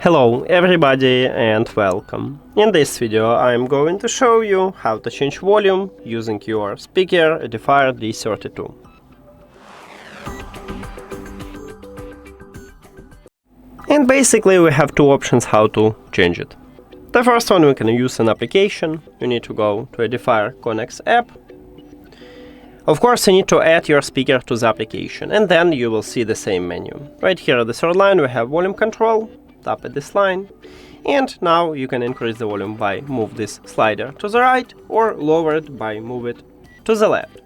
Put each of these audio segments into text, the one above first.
Hello everybody and welcome. In this video I'm going to show you how to change volume using your speaker EDIFIER D32. And basically we have two options how to change it. The first one, we can use an application. You need to go to EDIFIER CONNECT app. Of course, you need to add your speaker to the application, and then you will see the same menu. Right here at the third line we have volume control. Tap at this line, and now you can increase the volume by move this slider to the right or lower it by move it to the left.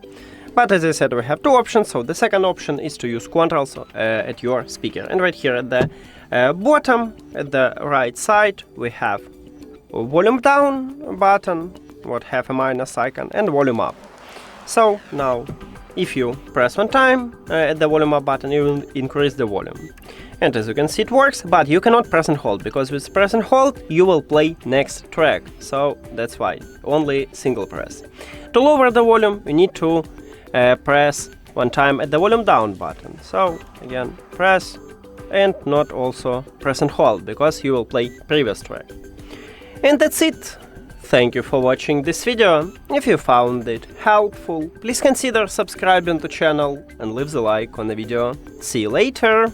But as I said, we have two options, so the second option is to use controls at your speaker. And right here at the bottom, at the right side, we have a volume down button, what have a minus icon, and volume up. So now, if you press one time at the volume up button, you will increase the volume. And as you can see, it works, but you cannot press and hold, because with press and hold you will play next track, so that's why, only single press. To lower the volume you need to press one time at the volume down button, so again press and not also press and hold, because you will play previous track. And that's it. Thank you for watching this video. If you found it helpful, please consider subscribing to the channel and leave the like on the video. See you later!